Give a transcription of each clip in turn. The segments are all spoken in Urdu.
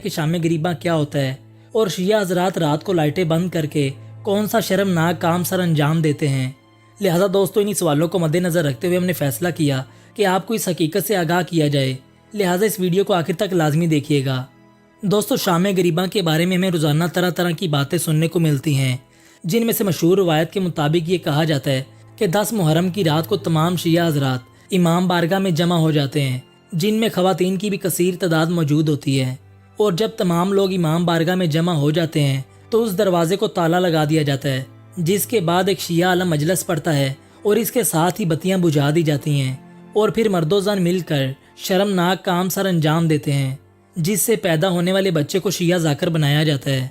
کہ شام غریباں کیا ہوتا ہے اور شیعہ حضرات رات کو لائٹیں بند کر کے کون سا شرمناک کام سر انجام دیتے ہیں۔ لہٰذا دوستو انہی سوالوں کو مد نظر رکھتے ہوئے ہم نے فیصلہ کیا کہ آپ کو اس حقیقت سے آگاہ کیا جائے، لہٰذا اس ویڈیو کو آخر تک لازمی دیکھیے گا۔ دوستو شام غریباں کے بارے میں ہمیں روزانہ طرح طرح کی باتیں سننے کو ملتی ہیں، جن میں سے مشہور روایت کے مطابق یہ کہا جاتا ہے کہ 10 محرم کی رات کو تمام شیعہ حضرات امام بارگاہ میں جمع ہو جاتے ہیں، جن میں خواتین کی بھی کثیر تعداد موجود ہوتی ہے، اور جب تمام لوگ امام بارگاہ میں جمع ہو جاتے ہیں تو اس دروازے کو تالا لگا دیا جاتا ہے، جس کے بعد ایک شیعہ عالم مجلس پڑتا ہے اور اس کے ساتھ ہی بتیاں بجھا دی جاتی ہیں، اور پھر مرد و زن مل کر شرمناک کام سر انجام دیتے ہیں، جس سے پیدا ہونے والے بچے کو شیعہ ذاکر بنایا جاتا ہے۔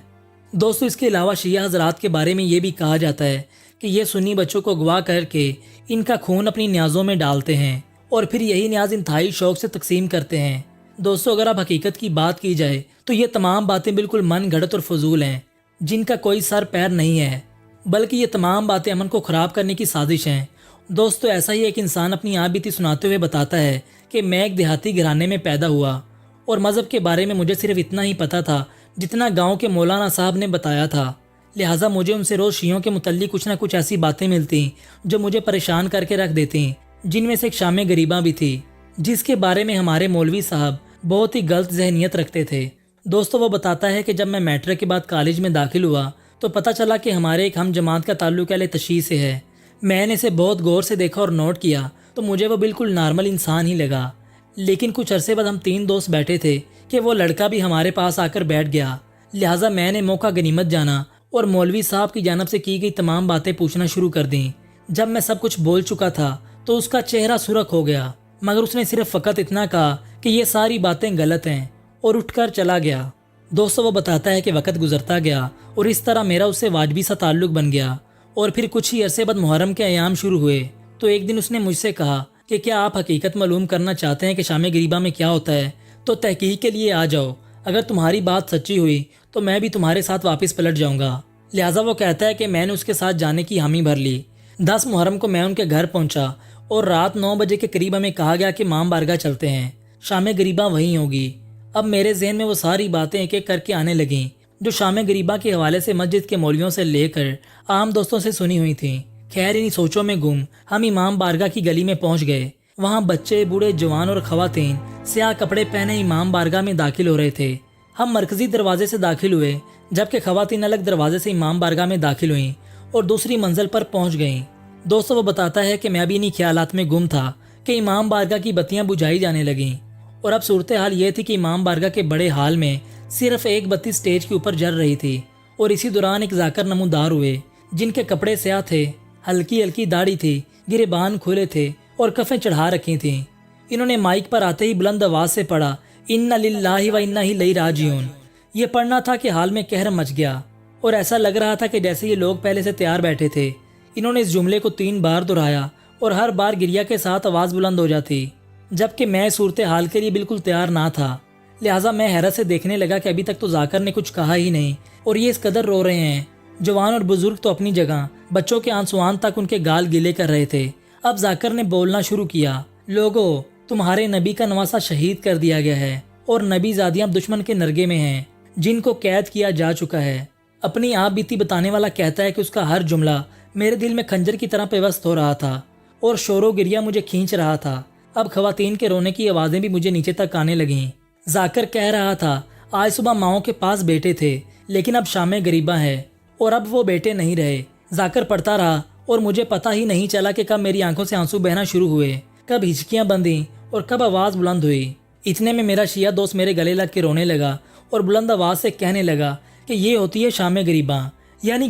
دوستو اس کے علاوہ شیعہ حضرات کے بارے میں یہ بھی کہا جاتا ہے کہ یہ سنی بچوں کو اغوا کر کے ان کا خون اپنی نیازوں میں ڈالتے ہیں اور پھر یہی نیاز انتہائی شوق سے تقسیم کرتے ہیں۔ دوستو اگر اب حقیقت کی بات کی جائے تو یہ تمام باتیں بالکل من گھڑت اور فضول ہیں، جن کا کوئی سر پیر نہیں ہے، بلکہ یہ تمام باتیں امن کو خراب کرنے کی سازش ہیں۔ دوستو ایسا ہی ایک انسان اپنی آپ بیتی سناتے ہوئے بتاتا ہے کہ میں ایک دیہاتی گھرانے میں پیدا ہوا اور مذہب کے بارے میں مجھے صرف اتنا ہی پتا تھا جتنا گاؤں کے مولانا صاحب نے بتایا تھا، لہٰذا مجھے ان سے روز شیعوں کے متعلق کچھ نہ کچھ ایسی باتیں ملتی جو مجھے پریشان کر کے رکھ دیتی، جن میں سے ایک شام غریباں بھی تھی، جس کے بارے میں ہمارے مولوی صاحب بہت ہی غلط ذہنیت رکھتے تھے۔ دوستو وہ بتاتا ہے کہ جب میں میٹرک کے بعد کالج میں داخل ہوا تو پتہ چلا کہ ہمارے ایک ہم جماعت کا تعلق اہل تشیع سے ہے۔ میں نے اسے بہت غور سے دیکھا اور نوٹ کیا تو مجھے وہ بالکل نارمل انسان ہی لگا، لیکن کچھ عرصے بعد ہم 3 دوست بیٹھے تھے کہ وہ لڑکا بھی ہمارے پاس آ کر بیٹھ گیا، لہٰذا میں نے موقع غنیمت جانا اور مولوی صاحب کی جانب سے کی گئی تمام باتیں پوچھنا شروع کر دیں۔ جب میں سب کچھ بول چکا تھا تو اس کا چہرہ سرخ ہو گیا، مگر اس نے صرف فقط اتنا کہا کہ یہ ساری باتیں غلط ہیں اور اٹھ کر چلا گیا۔ دوستو وہ بتاتا ہے کہ وقت گزرتا گیا اور اس طرح میرا اس سے واجبی سا تعلق بن گیا، اور پھر کچھ ہی عرصے بعد محرم کے ایام شروع ہوئے تو ایک دن اس نے مجھ سے کہا کہ کیا آپ حقیقت معلوم کرنا چاہتے ہیں کہ شام غریباں میں کیا ہوتا ہے تو تحقیق کے لیے آ جاؤ، اگر تمہاری بات سچی ہوئی تو میں بھی تمہارے ساتھ واپس پلٹ جاؤں گا۔ لہٰذا وہ کہتا ہے کہ میں نے اس کے ساتھ جانے کی حامی بھر لی۔ 10 محرم کو میں ان کے گھر پہنچا اور رات 9 بجے کے قریب ہمیں کہا گیا کہ امام بارگاہ چلتے ہیں، شام غریباں وہیں ہوگی۔ اب میرے ذہن میں وہ ساری باتیں ایک ایک کر کے آنے لگیں جو شام غریباں کے حوالے سے مسجد کے مولویوں سے لے کر عام دوستوں سے سنی ہوئی تھیں۔ خیر انہی سوچوں میں گم ہم امام بارگاہ کی گلی میں پہنچ گئے۔ وہاں بچے، بوڑھے، جوان اور خواتین سیاہ کپڑے پہنے امام بارگاہ میں داخل ہو رہے تھے۔ ہم مرکزی دروازے سے داخل ہوئے جبکہ خواتین الگ دروازے سے امام بارگاہ میں داخل ہوئیں اور دوسری منزل پر پہنچ گئیں۔ دوستو وہ بتاتا ہے کہ میں بھی انہی خیالات میں گم تھا کہ امام بارگاہ کی بتیاں بجھائی جانے لگیں، اور اب صورتحال یہ تھی کہ امام بارگاہ کے بڑے ہال میں صرف ایک بتی سٹیج کے اوپر جل رہی تھی، اور اسی دوران ایک ذاکر نمودار ہوئے جن کے کپڑے سیاہ تھے، ہلکی ہلکی داڑھی تھی، گریبان کھلے تھے اور کفیں چڑھا رکھی تھیں۔ انہوں نے مائک پر آتے ہی بلند آواز سے پڑھا اِنَّ لِلَّهِ وَإِنَّا إِلَيْهِ راجعون۔ یہ پڑھنا تھا کہ حال میں قہر مچ گیا اور ایسا لگ رہا تھا کہ جیسے یہ لوگ پہلے سے تیار بیٹھے تھے۔ انہوں نے اس جملے کو 3 بار دہرایا اور ہر بار گریہ کے ساتھ آواز بلند ہو جاتی، جبکہ میں صورتحال کے لیے بالکل تیار نہ تھا، لہٰذا میں حیرت سے دیکھنے لگا کہ ابھی تک تو ذاکر نے کچھ کہا ہی نہیں اور یہ اس قدر رو رہے ہیں۔ جوان اور بزرگ تو اپنی جگہ، بچوں کے آنسوان تک ان کے گال گیلے کر رہے تھے۔ اب ذاکر نے بولنا شروع کیا، لوگو تمہارے نبی کا نواسہ شہید کر دیا گیا ہے اور نبی زادیاں دشمن کے نرگے میں ہیں جن کو قید کیا جا چکا ہے۔ اپنی آپ بیتی بتانے والا کہتا ہے کہ اس کا ہر جملہ میرے دل میں خنجر کی طرح پیوست ہو رہا تھا اور شور و گریہ مجھے کھینچ رہا تھا۔ اب خواتین کے رونے کی آوازیں بھی مجھے نیچے تک آنے لگیں۔ ذاکر کہہ رہا تھا آج صبح ماؤں کے پاس بیٹے تھے لیکن اب شام غریباں ہے اور اب وہ بیٹے نہیں رہے۔ ذاکر پڑھتا رہا اور مجھے پتہ ہی نہیں چلا کہ کب میری آنکھوں سے آنسو بہنا شروع ہوئے، کب ہچکیاں بندیں اور کب آواز بلند ہوئی۔ اتنے میں میرا شیعہ دوست میرے گلے لگ کے رونے لگا اور بلند آواز سے کہنے لگا کہ یہ ہوتی ہے شام غریباں، یعنی